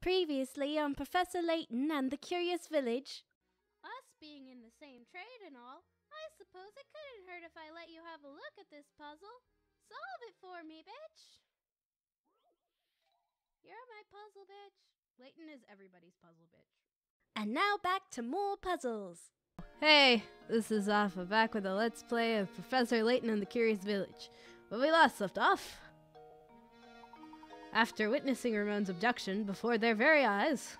Previously on Professor Layton and the Curious Village. Us being in the same trade and all, I suppose it couldn't hurt if I let you have a look at this puzzle. Solve it for me, bitch! You're my puzzle bitch. Layton is everybody's puzzle bitch. And now back to more puzzles. Hey, this is Alpha back with a Let's Play of Professor Layton and the Curious Village. Where we last left off. After witnessing Ramon's abduction before their very eyes,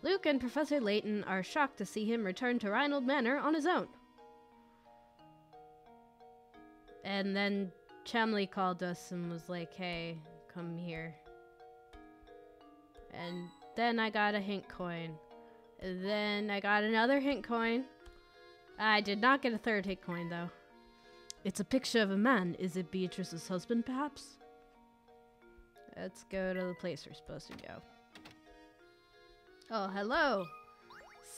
Luke and Professor Layton are shocked to see him return to Reinhold Manor on his own. And then Chamley called us and was like, hey, come here. And then I got a hint coin. And then I got another hint coin. I did not get a third hint coin, though. It's a picture of a man. Is it Beatrice's husband, perhaps? Let's go to the place we're supposed to go. Oh, hello,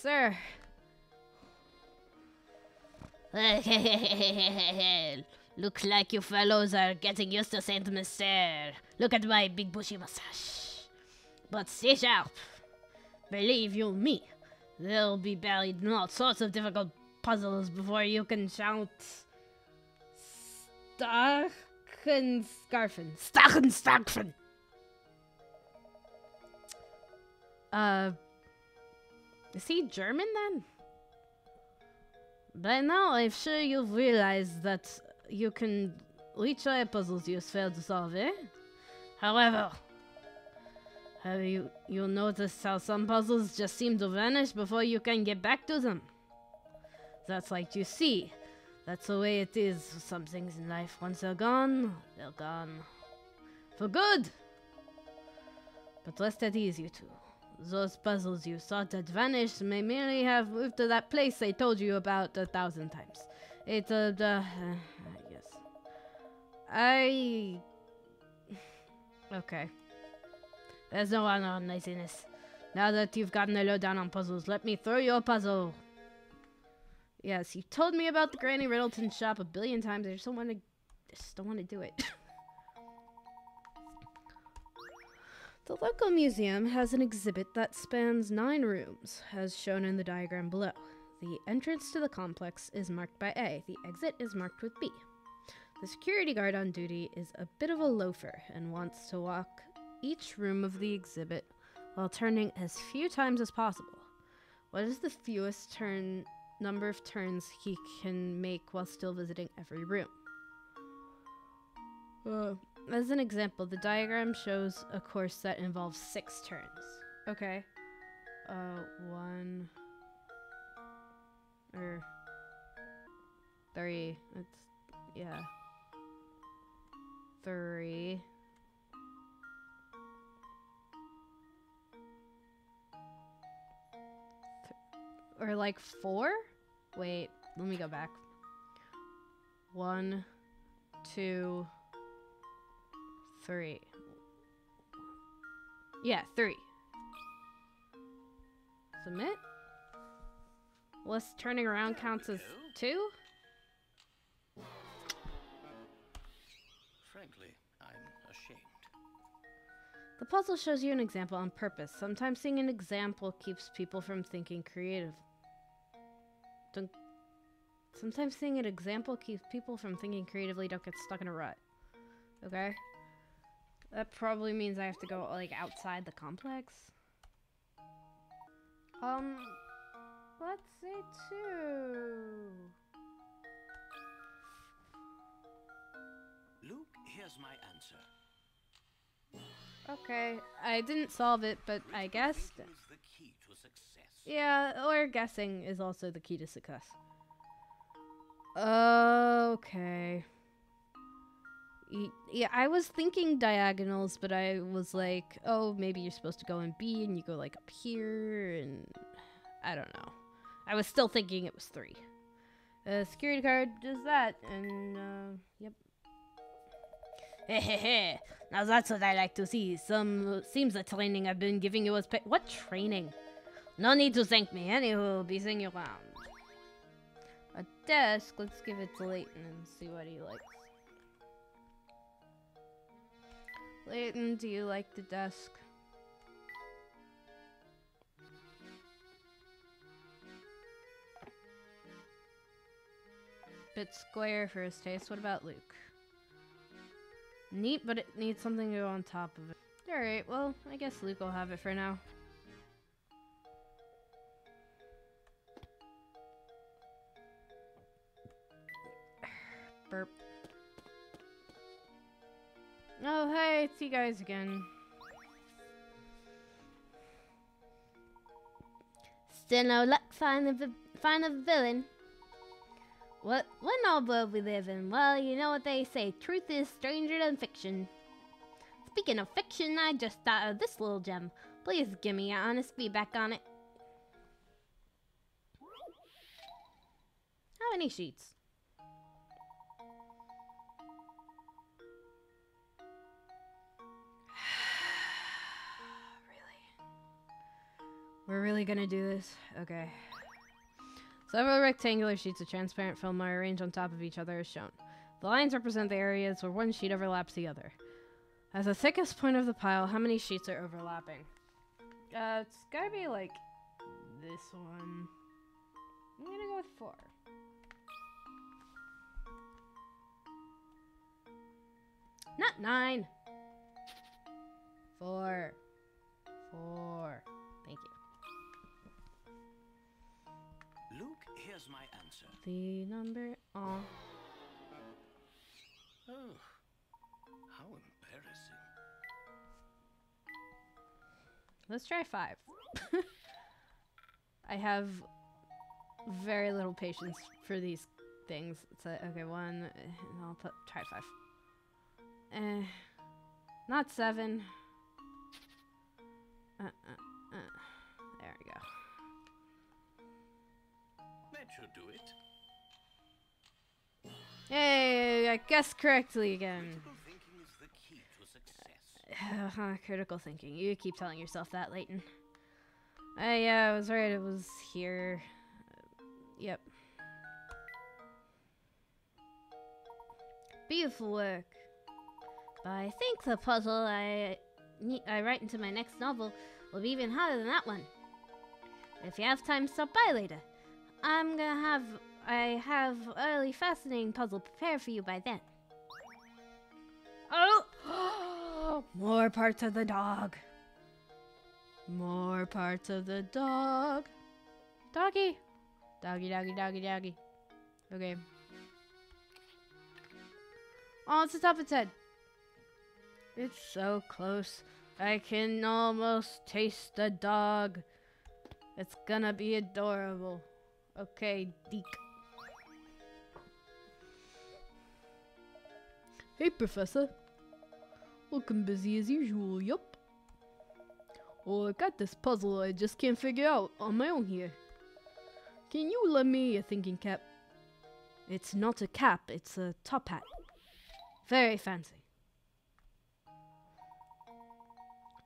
sir. Looks like you fellows are getting used to Saint Mister. Look at my big bushy mustache. But stay sharp. Believe you me, they'll be buried in all sorts of difficult puzzles before you can shout Starken Scarfen. Is he German then? By now, I'm sure you've realized that you can retry puzzles you failed to solve, eh? However, have you noticed how some puzzles just seem to vanish before you can get back to them? That's like you see. That's the way it is with some things in life. Once they're gone, they're gone. For good! But rest at ease, you two. Those puzzles you thought had vanished may merely have moved to that place I told you about 1,000 times. It's I guess. Okay. There's no honor on laziness. Now that you've gotten the lowdown on puzzles, let me throw you a puzzle. Yes, you told me about the Granny Riddleton shop 1 billion times. I just don't want to do it. The local museum has an exhibit that spans 9 rooms, as shown in the diagram below. The entrance to the complex is marked by A. The exit is marked with B. The security guard on duty is a bit of a loafer and wants to walk each room of the exhibit while turning as few times as possible. What is the fewest number of turns he can make while still visiting every room? As an example, the diagram shows a course that involves 6 turns. Okay. 1 or 3. Yeah. 3. Or like 4? Wait, let me go back. 1, 2, 3. Yeah, 3. Submit? Unless turning around counts as 2? Frankly, I'm ashamed. The puzzle shows you an example on purpose. Sometimes seeing an example keeps people from thinking creative. Sometimes seeing an example keeps people from thinking creatively. Don't get stuck in a rut. Okay? That probably means I have to go, like, outside the complex. Let's say 2. Luke, here's my answer. Okay, I didn't solve it, but I guessed. Thinking is the key to success. Yeah, or guessing is also the key to success. Okay. Yeah, I was thinking diagonals, but I was like, oh, maybe you're supposed to go in B and you go like up here, and I don't know. I was still thinking it was 3. Security card does that, and yep. Hehehe. Now that's what I like to see. Seems the training I've been giving you was what training? No need to thank me. Anywho, be seeing you around. A desk. Let's give it to Layton and see what he likes. Layton, do you like the desk? Bit square for his taste. What about Luke? Neat, but it needs something to go on top of it. Alright, well, I guess Luke will have it for now. Burp. Oh, hey, it's you guys again. Still no luck find a villain. What in all world we live in? Well, you know what they say, truth is stranger than fiction. Speaking of fiction, I just thought of this little gem. Please give me your honest feedback on it. How many sheets? We're really gonna do this? Okay. Several rectangular sheets of transparent film are arranged on top of each other as shown. The lines represent the areas where one sheet overlaps the other. As the thickest point of the pile, how many sheets are overlapping? It's gotta be like this one. I'm gonna go with 4. Not 9. 4. 4. Thank you. Luke, here's my answer. The number. Oh. Oh, how embarrassing. Let's try 5. I have very little patience for these things. It's like, okay, 1. And I'll try 5. Not 7. There we go. That should do it. Hey, I guessed correctly again. Critical thinking is the key to success. Critical thinking. You keep telling yourself that, Layton. Yeah, I was right. It was here. Yep. Beautiful work. But I think the puzzle I write into my next novel will be even harder than that one. If you have time, stop by later. I have a really fascinating puzzle prepared for you by then. Oh! More parts of the dog. More parts of the dog. Doggy. Doggy, doggy, doggy, doggy. Okay. Oh, it's the top of its head. It's so close. I can almost taste the dog. It's gonna be adorable. Okay, Deke. Hey, Professor. Looking busy as usual, yup. Well, I got this puzzle I just can't figure out on my own here. Can you lend me a thinking cap? It's not a cap, it's a top hat. Very fancy.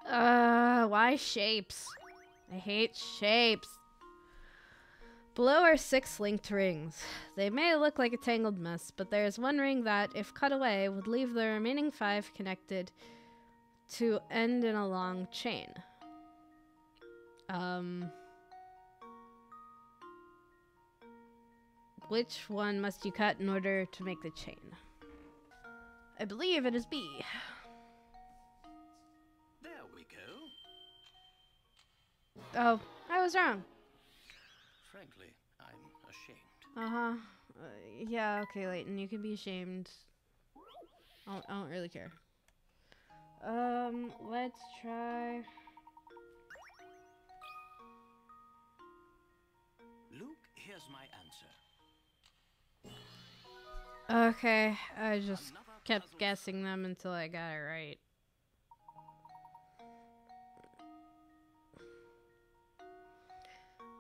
Why shapes? I hate shapes. Below are 6 linked rings. They may look like a tangled mess, but there is one ring that, if cut away, would leave the remaining 5 connected to end in a long chain. Which one must you cut in order to make the chain? I believe it is B. There we go. Oh, I was wrong. Frankly, I'm ashamed. Uh-huh. Yeah, okay, Layton, you can be ashamed. I don't really care. Let's try... Luke, here's my answer. Okay, I just kept guessing them until I got it right.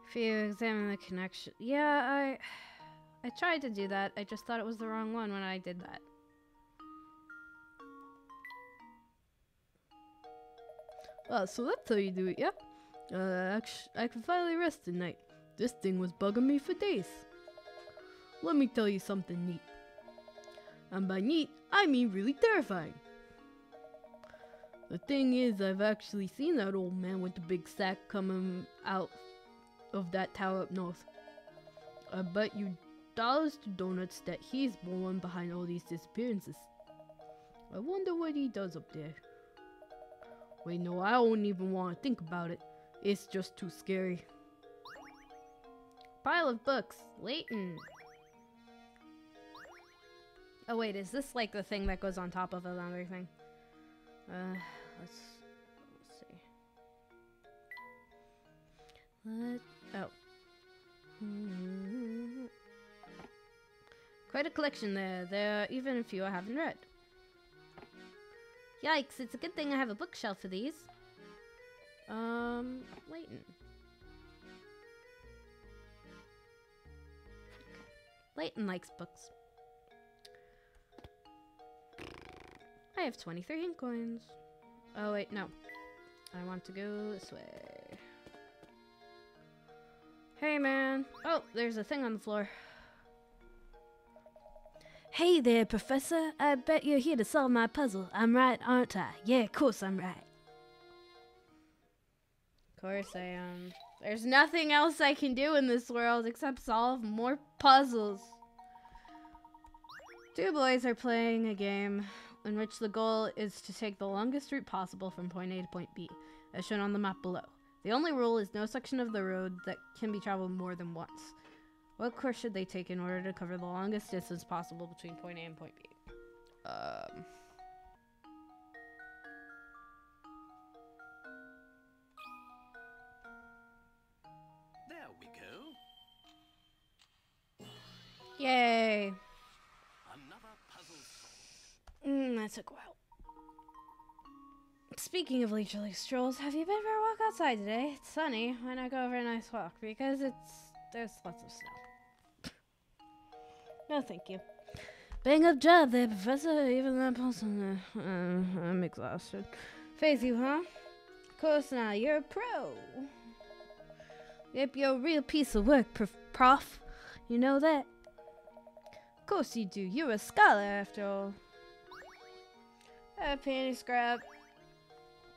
If you examine the connection... Yeah, I tried to do that. I just thought it was the wrong one when I did that. So that's how you do it, yep. I can finally rest tonight. This thing was bugging me for days. Let me tell you something neat. And by neat, I mean really terrifying. The thing is, I've actually seen that old man with the big sack coming out of that tower up north. I bet you dollars to donuts that he's the one behind all these disappearances. I wonder what he does up there. Wait, no, I don't even want to think about it. It's just too scary. Pile of books. Layton. Oh wait, is this like the thing that goes on top of another thing? Let's see. Oh. Quite a collection there. There are even a few I haven't read. Yikes, it's a good thing I have a bookshelf for these. Layton. Layton likes books. I have 23 hint coins. Oh wait, no. I want to go this way. Hey man. Oh, there's a thing on the floor. Hey there, Professor. I bet you're here to solve my puzzle. I'm right, aren't I? Yeah, of course I'm right. Of course I am. There's nothing else I can do in this world except solve more puzzles. Two boys are playing a game in which the goal is to take the longest route possible from point A to point B, as shown on the map below. The only rule is no section of the road that can be traveled more than once. What course should they take in order to cover the longest distance possible between point A and point B? There we go. Yay! Another puzzle solved. That took a while. Speaking of leisurely strolls, have you been for a walk outside today? It's sunny. Why not go for a nice walk? Because there's lots of snow. No, thank you. Bang up job there, Professor. Even that puzzle. I'm exhausted. Phase you, huh? Of course not. You're a pro. Yep, you're a real piece of work, Prof. You know that? Of course you do. You're a scholar, after all. A painting scrap.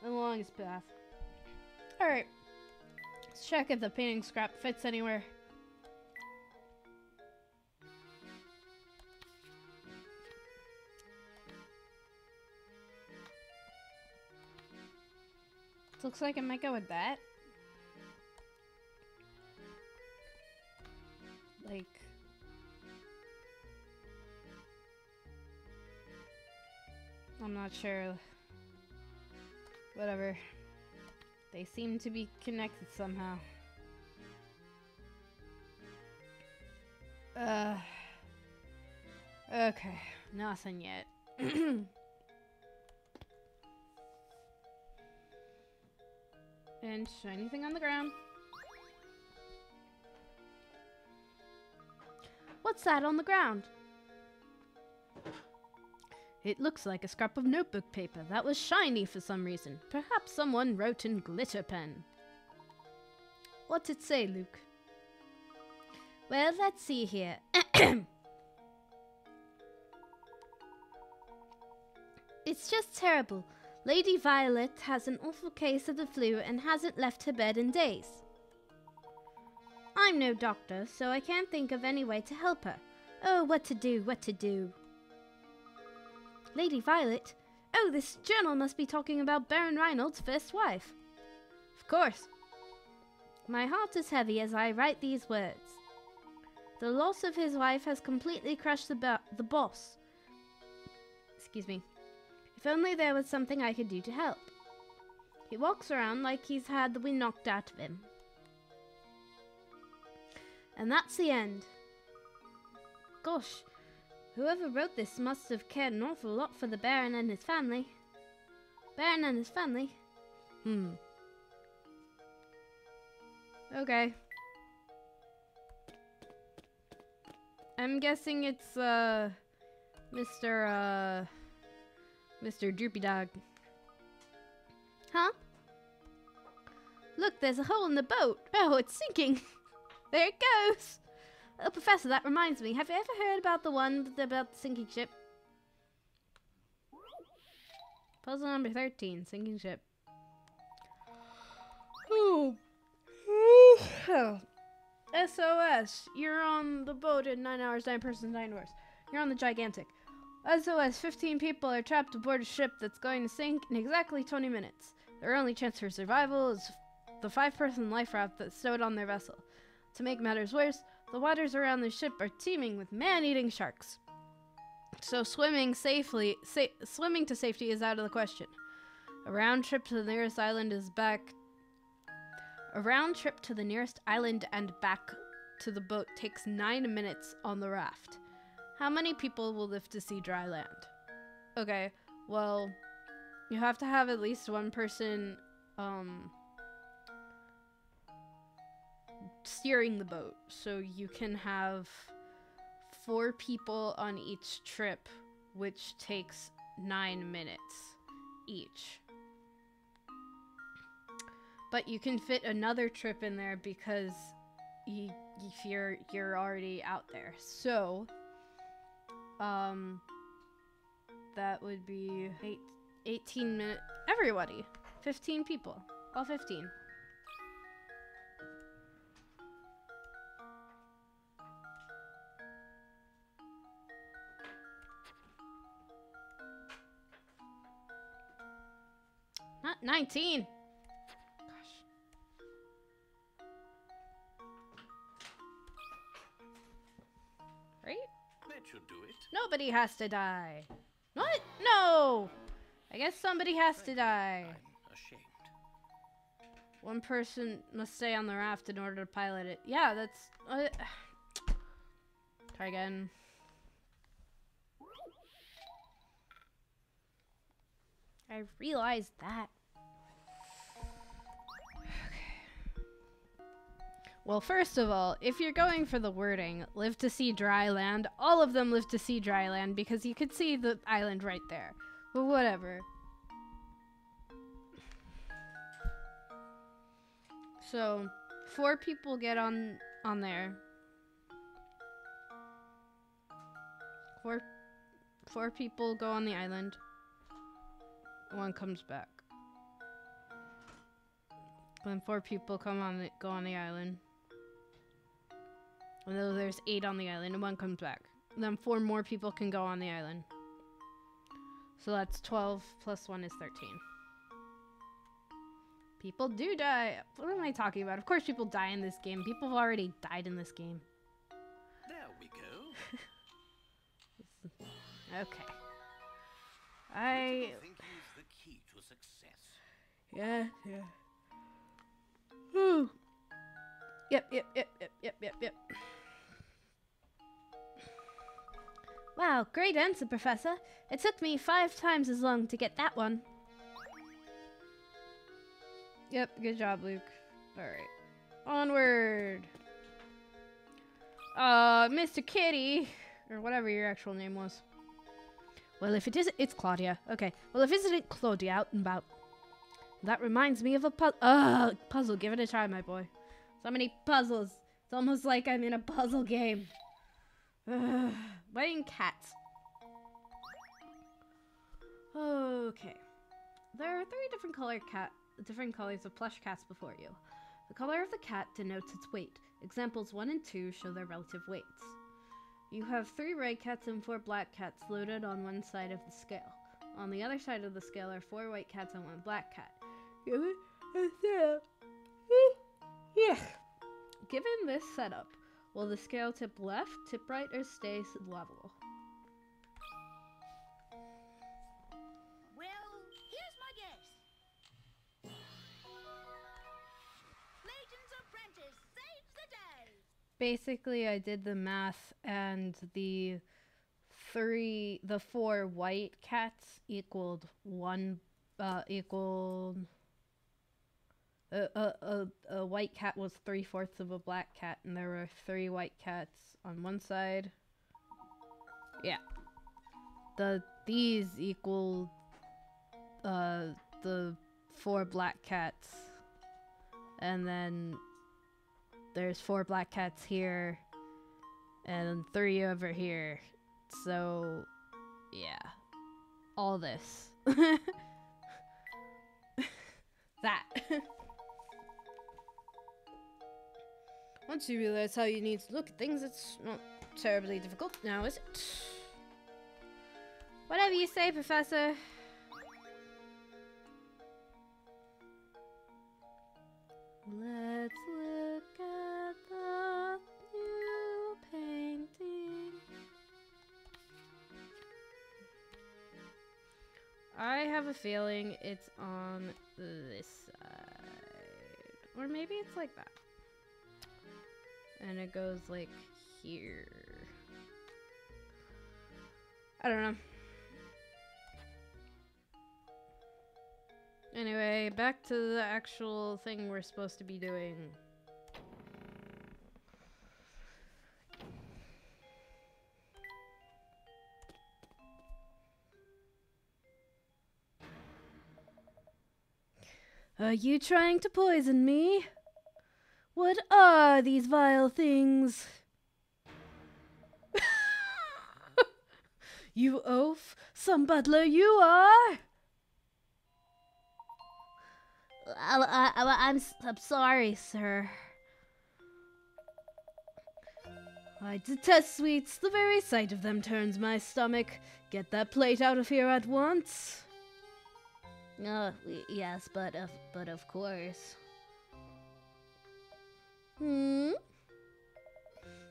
The longest path. Alright. Let's check if the painting scrap fits anywhere. Looks like I might go with that. Like... I'm not sure. Whatever. They seem to be connected somehow. Okay. Nothing yet. And anything on the ground? What's that on the ground? It looks like a scrap of notebook paper that was shiny for some reason. Perhaps someone wrote in glitter pen. What's it say, Luke? Well, let's see here. It's just terrible. Lady Violet has an awful case of the flu and hasn't left her bed in days. I'm no doctor, so I can't think of any way to help her. Oh, what to do, what to do. Lady Violet? Oh, this journal must be talking about Baron Reinald's first wife. Of course. My heart is heavy as I write these words. The loss of his wife has completely crushed the boss. Excuse me. If only there was something I could do to help. He walks around like he's had the wind knocked out of him. And that's the end. Gosh, whoever wrote this must have cared an awful lot for the Baron and his family. Baron and his family? Okay. I'm guessing it's, Mr. Droopy Dog. Huh? Look, there's a hole in the boat. Oh, it's sinking. There it goes. Oh, Professor, that reminds me. Have you ever heard about the one about the sinking ship? Puzzle number 13, sinking ship. SOS! You're on the boat in 9 hours, 9 persons, 9 hours. You're on the Gigantic. SOS, 15 people are trapped aboard a ship that's going to sink in exactly 20 minutes. Their only chance for survival is the 5-person life raft that's stowed on their vessel. To make matters worse, the waters around the ship are teeming with man-eating sharks. So swimming to safety is out of the question. A round trip to the nearest island and back to the boat takes 9 minutes on the raft. How many people will live to see dry land? Okay, well, you have to have at least one person steering the boat. So you can have 4 people on each trip, which takes 9 minutes each. But you can fit another trip in there because if you're already out there. So that would be 18 minutes. Everybody, 15 people, all 15. Not 19. Right? That should do it. Nobody has to die. What? No! I guess somebody has to die. I'm ashamed. One person must stay on the raft in order to pilot it. Yeah, that's... Try again. I realized that. Well, first of all, if you're going for the wording, live to see dry land, all of them live to see dry land because you could see the island right there. But whatever. So, 4 people get on there. 4 people go on the island. 1 comes back. Then 4 people go on the island. And then there's 8 on the island, and 1 comes back. And then 4 more people can go on the island. So that's 12 plus 1 is 13. People do die. What am I talking about? Of course people die in this game. People have already died in this game. There we go. Okay. I think he's the key to success. Yeah. Whew. Yep. Wow, great answer, Professor. It took me 5 times as long to get that one. Yep, good job, Luke. Alright. Onward! Mr. Kitty! Or whatever your actual name was. Well, if it isn't... It's Claudia. Okay. Well, if it isn't Claudia out and about... That reminds me of a puzzle. Give it a try, my boy. So many puzzles. It's almost like I'm in a puzzle game. Wedding cats. Okay. There are 3 different colors of plush cats before you. The color of the cat denotes its weight. Examples 1 and 2 show their relative weights. You have 3 red cats and 4 black cats loaded on one side of the scale. On the other side of the scale are 4 white cats and 1 black cat. Yeah. Given this setup, will the scale tip left, tip right, or stay level? Well, here's my guess. Layton's apprentice saves the day. Basically, I did the math, and the 4 white cats equaled a white cat was 3/4 of a black cat, and there were 3 white cats on one side. Yeah. These equal the 4 black cats, and then there's 4 black cats here and 3 over here. So yeah, all this. That. Once you realize how you need to look at things, it's not terribly difficult now, is it? Whatever you say, Professor. Let's look at the new painting. I have a feeling it's on this side. Or maybe it's like that. And it goes like here. I don't know. Anyway, back to the actual thing we're supposed to be doing. Are you trying to poison me? What are these vile things? You oaf! Some butler you are! I'm sorry, sir. I detest sweets. The very sight of them turns my stomach. Get that plate out of here at once. Yes, but of course.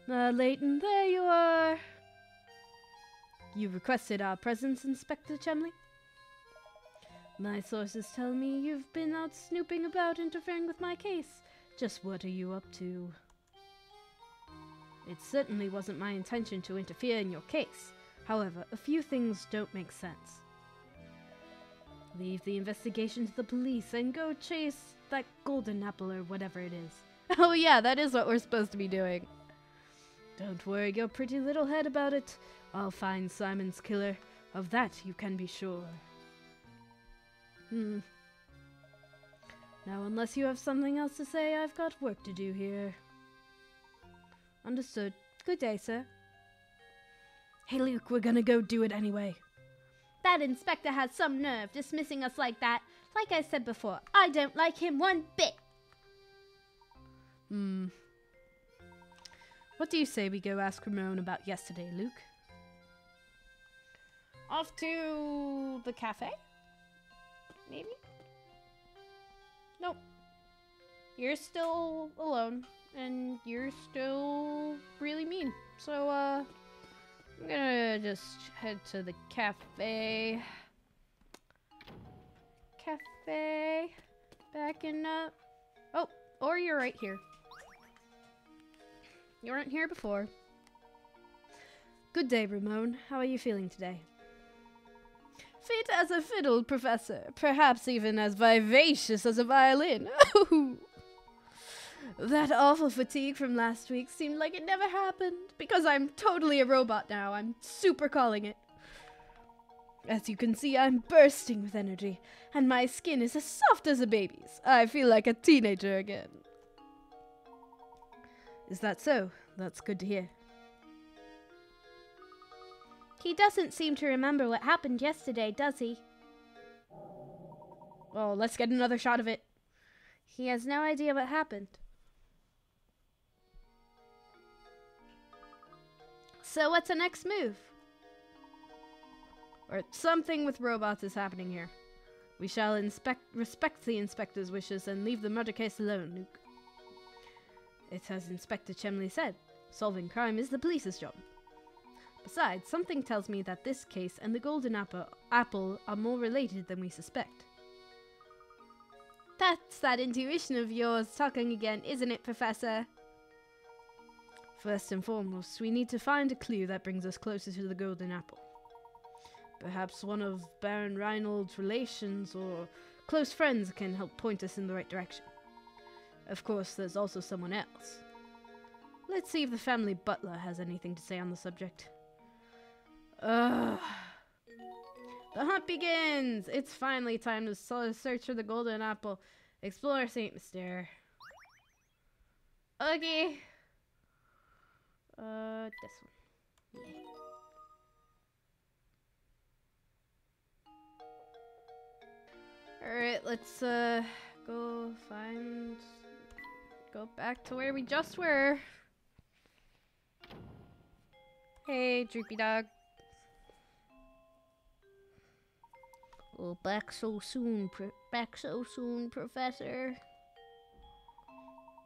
Layton, there you are. You requested our presence, Inspector Chumley? My sources tell me you've been out snooping about, interfering with my case. Just what are you up to? It certainly wasn't my intention to interfere in your case. However, a few things don't make sense. Leave the investigation to the police and go chase that golden apple or whatever it is. Oh yeah, that is what we're supposed to be doing. Don't worry your pretty little head about it. I'll find Simon's killer. Of that you can be sure. Now, unless you have something else to say, I've got work to do here. Understood. Good day, sir. Hey, Luke, we're gonna go do it anyway. That inspector has some nerve dismissing us like that. Like I said before, I don't like him one bit. What do you say we go ask Ramon about yesterday, Luke? Off to the cafe? Maybe? Nope. You're still alone, and you're still really mean. So, I'm gonna just head to the cafe. Backing up. Oh, or you're right here. You weren't here before. Good day, Ramon. How are you feeling today? Fit as a fiddle, Professor. Perhaps even as vivacious as a violin. Oh, that awful fatigue from last week seemed like it never happened. Because I'm totally a robot now. I'm super calling it. As you can see, I'm bursting with energy. And my skin is as soft as a baby's. I feel like a teenager again. Is that so? That's good to hear. He doesn't seem to remember what happened yesterday, does he? Well, let's get another shot of it. He has no idea what happened. So what's the next move? Or something with robots is happening here. We shall respect the inspector's wishes and leave the murder case alone, Luke. It's as Inspector Chumley said, solving crime is the police's job. Besides, something tells me that this case and the golden apple are more related than we suspect. That's that intuition of yours talking again, isn't it, Professor? First and foremost, we need to find a clue that brings us closer to the golden apple. Perhaps one of Baron Reinald's relations or close friends can help point us in the right direction. Of course, there's also someone else. Let's see if the family butler has anything to say on the subject. Ugh. The hunt begins! It's finally time to search for the golden apple. Explore St. Mystere. Okay. This one. Yeah. Alright, let's go find go back to where we just were. Hey, Droopy Dog. Oh, back so soon, Professor.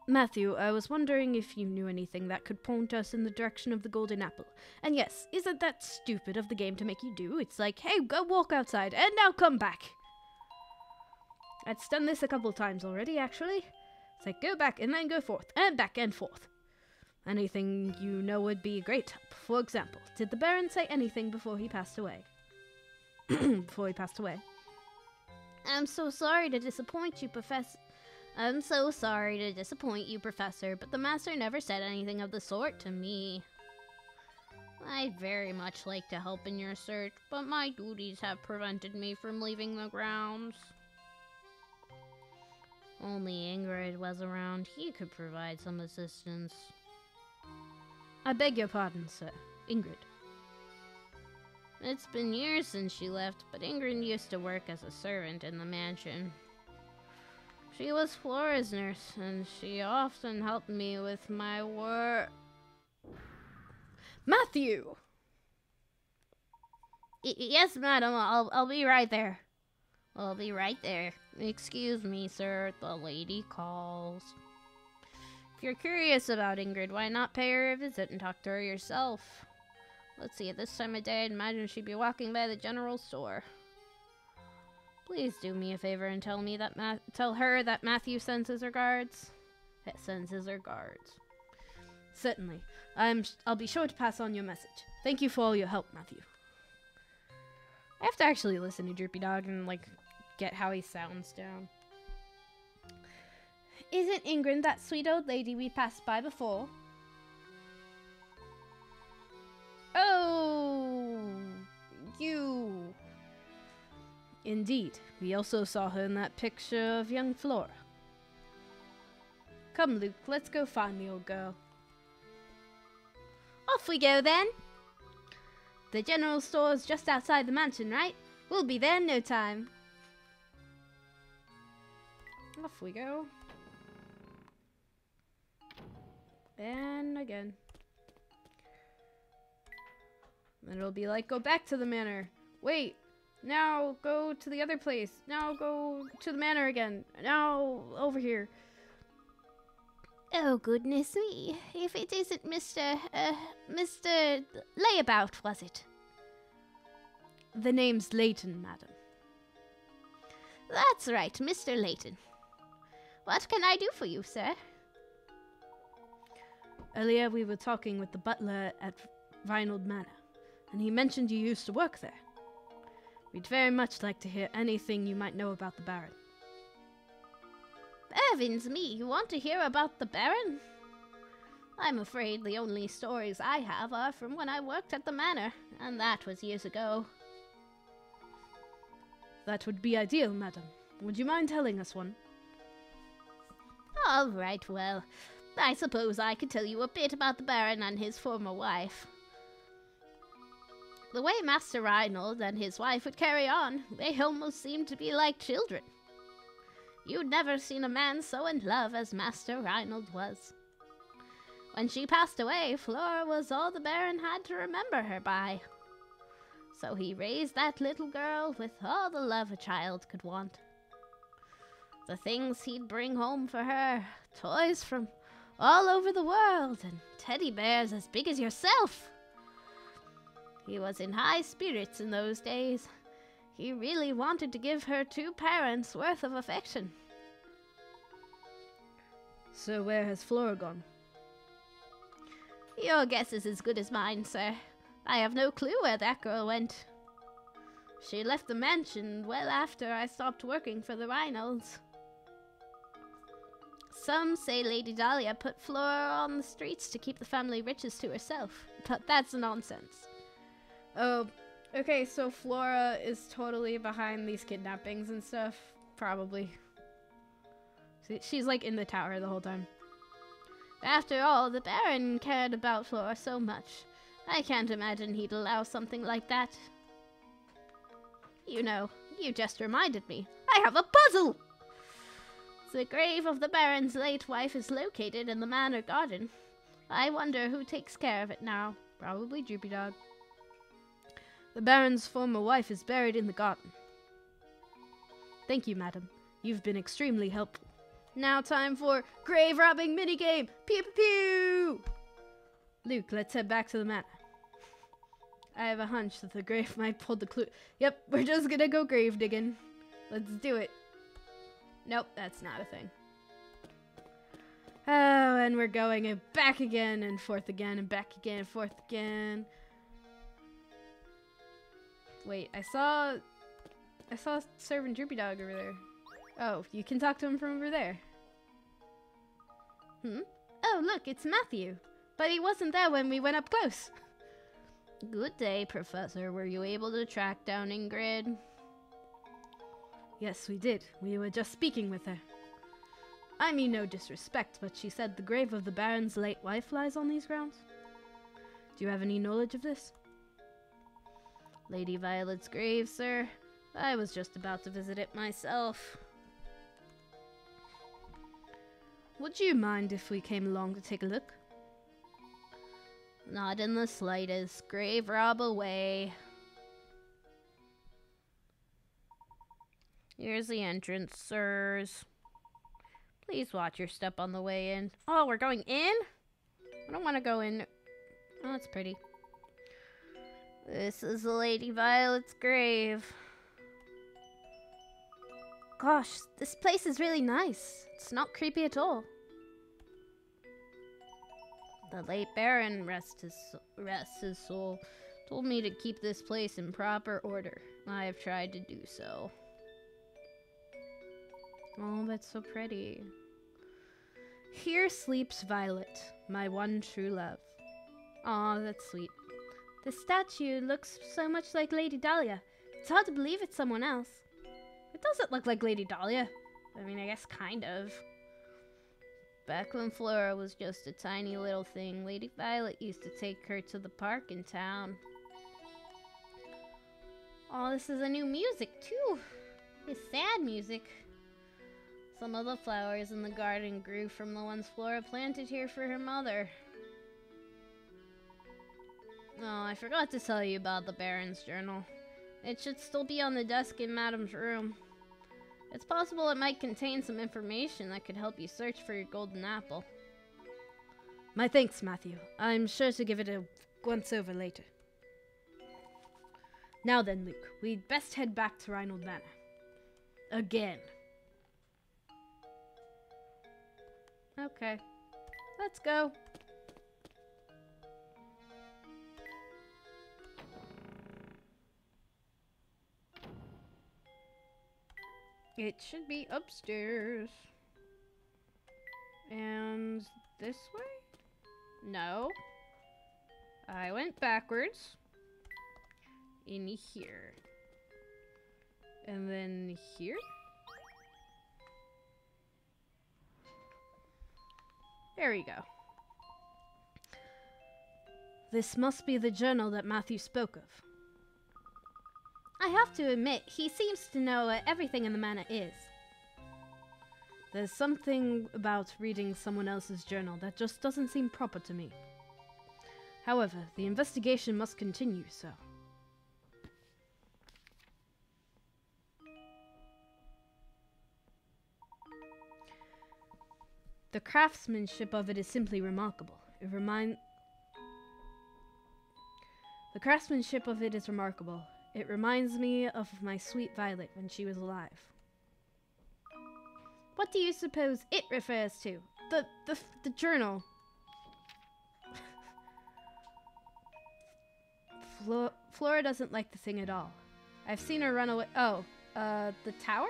Matthew, I was wondering if you knew anything that could point us in the direction of the golden apple. And yes, isn't that stupid of the game to make you do? It's like, hey, go walk outside, and now come back. It's done this a couple times already, actually. It's like, go back, and then go forth, and back and forth. Anything you know would be a great help. For example, did the Baron say anything before he passed away? I'm so sorry to disappoint you, Professor. But the Master never said anything of the sort to me. I'd very much like to help in your search, but my duties have prevented me from leaving the grounds. Only Ingrid was around. He could provide some assistance. I beg your pardon, sir. Ingrid. It's been years since she left, but Ingrid used to work as a servant in the mansion. She was Flora's nurse, and she often helped me with my work. Matthew! Yes, madam, I'll be right there. I'll be right there. Excuse me, sir, the lady calls. If you're curious about Ingrid, why not pay her a visit and talk to her yourself? Let's see, at this time of day, I'd imagine she'd be walking by the general store. Please do me a favor and tell her that Matthew sends his regards. Certainly. I'll be sure to pass on your message. Thank you for all your help, Matthew. I have to actually listen to Droopy Dog and, like, get how he sounds down. Isn't Ingrid that sweet old lady we passed by before? Oh, you. Indeed. We also saw her in that picture of young Flora. Come, Luke, let's go find the old girl. Off we go, then. The general store's just outside the mansion, right? We'll be there in no time. Off we go. And again. Then it'll be like, go back to the manor. Wait. Now go to the other place. Now go to the manor again. Now over here. Oh, goodness me. If it isn't Mr. Layabout, was it? The name's Layton, madam. That's right, Mr. Layton. What can I do for you, sir? Earlier we were talking with the butler at Reinald Manor, and he mentioned you used to work there. We'd very much like to hear anything you might know about the Baron. Heavens me, you want to hear about the Baron? I'm afraid the only stories I have are from when I worked at the manor, and that was years ago. That would be ideal, madam. Would you mind telling us one? All right, well, I suppose I could tell you a bit about the Baron and his former wife. The way Master Reinald and his wife would carry on, they almost seemed to be like children. You'd never seen a man so in love as Master Reinald was. When she passed away, Flora was all the Baron had to remember her by. So he raised that little girl with all the love a child could want. The things he'd bring home for her, toys from all over the world, and teddy bears as big as yourself. He was in high spirits in those days. He really wanted to give her 2 parents' worth of affection. So where has Flora gone? Your guess is as good as mine, sir. I have no clue where that girl went. She left the mansion well after I stopped working for the Reinolds. Some say Lady Dahlia put Flora on the streets to keep the family riches to herself, but that's nonsense. Oh, okay, so Flora is totally behind these kidnappings and stuff. Probably. She's like in the tower the whole time. After all, the Baron cared about Flora so much. I can't imagine he'd allow something like that. You know, you just reminded me. I have a puzzle! The grave of the Baron's late wife is located in the manor garden. I wonder who takes care of it now. Probably Droopy Dog. The Baron's former wife is buried in the garden. Thank you, madam. You've been extremely helpful. Now time for grave robbing minigame! Pew pew pew! Luke, let's head back to the manor. I have a hunch that the grave might pull the clue. Yep, we're just gonna go grave digging. Let's do it. Nope, that's not a thing. Oh, and we're going back again and forth again and back again and forth again. Wait, I saw Servant Droopy Dog over there. Oh, you can talk to him from over there. Oh, look, it's Matthew. But he wasn't there when we went up close. Good day, Professor. Were you able to track down Ingrid? Yes, we did. We were just speaking with her. I mean no disrespect, but she said the grave of the Baron's late wife lies on these grounds. Do you have any knowledge of this? Lady Violet's grave, sir. I was just about to visit it myself. Would you mind if we came along to take a look? Not in the slightest. Grave rob away. Here's the entrance, sirs. Please watch your step on the way in. Oh, we're going in? I don't want to go in. Oh, it's pretty. This is Lady Violet's grave. Gosh, this place is really nice. It's not creepy at all. The late Baron, rest his soul, told me to keep this place in proper order. I have tried to do so. Oh, that's so pretty. Here sleeps Violet, my one true love. Aw, that's sweet. The statue looks so much like Lady Dahlia. It's hard to believe it's someone else. It doesn't look like Lady Dahlia. I mean, I guess kind of. Back when Flora was just a tiny little thing, Lady Violet used to take her to the park in town. Oh, this is a new music, too. It's sad music. Some of the flowers in the garden grew from the ones Flora planted here for her mother. Oh, I forgot to tell you about the Baron's journal. It should still be on the desk in Madam's room. It's possible it might contain some information that could help you search for your golden apple. My thanks, Matthew. I'm sure to give it a once-over later. Now then, Luke, we'd best head back to Rhinold Manor. Again. Okay. Let's go. It should be upstairs. And this way? No. I went backwards. In here. And then here? There we go. This must be the journal that Matthew spoke of. I have to admit, he seems to know what everything in the manor is. There's something about reading someone else's journal that just doesn't seem proper to me. However, the investigation must continue, so. The craftsmanship of it is simply remarkable. The craftsmanship of it is remarkable. It reminds me of my sweet Violet when she was alive. What do you suppose it refers to? The journal. Flora doesn't like the thing at all. I've seen her run away. Oh, the tower?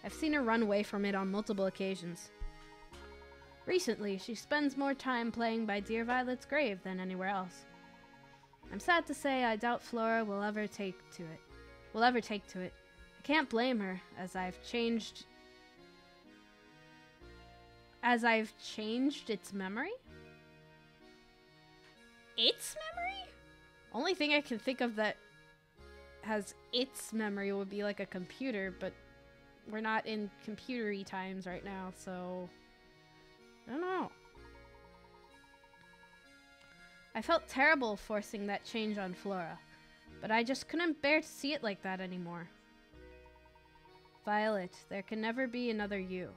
I've seen her run away from it on multiple occasions. Recently, she spends more time playing by dear Violet's grave than anywhere else. I'm sad to say I doubt Flora will ever take to it. I can't blame her, as I've changed its memory? Its memory? Only thing I can think of that has its memory would be like a computer, but we're not in computery times right now, so I don't know. I felt terrible forcing that change on Flora, but I just couldn't bear to see it like that anymore. Violet, there can never be another you.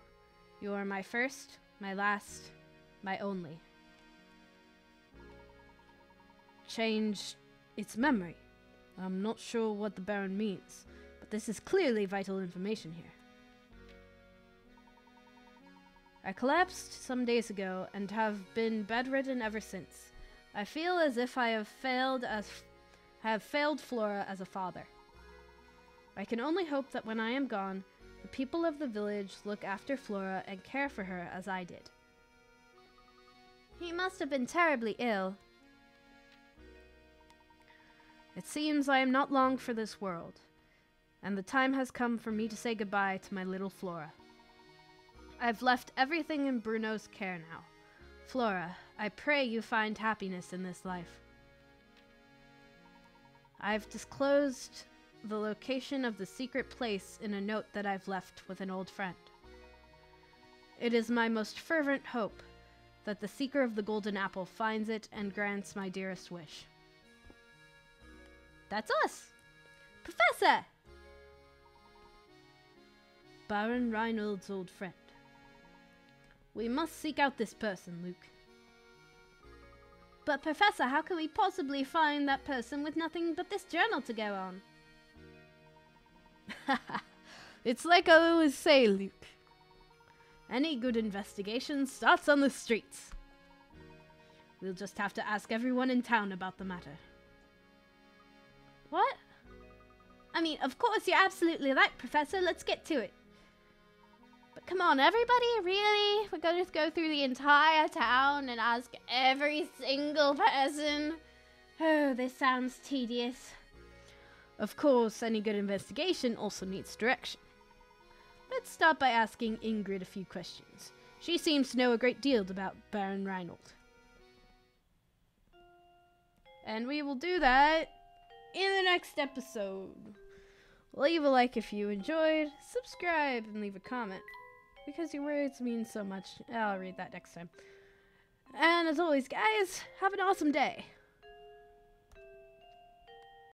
You are my first, my last, my only. Change its memory. I'm not sure what the Baron means, but this is clearly vital information here. I collapsed some days ago and have been bedridden ever since. I feel as if I have failed Flora as a father. I can only hope that when I am gone, the people of the village look after Flora and care for her as I did. He must have been terribly ill. It seems I am not long for this world, and the time has come for me to say goodbye to my little Flora. I've left everything in Bruno's care now. Flora, I pray you find happiness in this life. I've disclosed the location of the secret place in a note that I've left with an old friend. It is my most fervent hope that the seeker of the golden apple finds it and grants my dearest wish. That's us! Professor! Baron Reinald's old friend. We must seek out this person, Luke. But Professor, how can we possibly find that person with nothing but this journal to go on? It's like I always say, Luke. Any good investigation starts on the streets. We'll just have to ask everyone in town about the matter. What? I mean, of course you're absolutely right, Professor. Let's get to it. But come on, everybody, really? We're going to go through the entire town and ask every single person? Oh, this sounds tedious. Of course, any good investigation also needs direction. Let's start by asking Ingrid a few questions. She seems to know a great deal about Baron Reinald. And we will do that in the next episode. Leave a like if you enjoyed, subscribe, and leave a comment, because your words mean so much. I'll read that next time. And as always, guys, have an awesome day.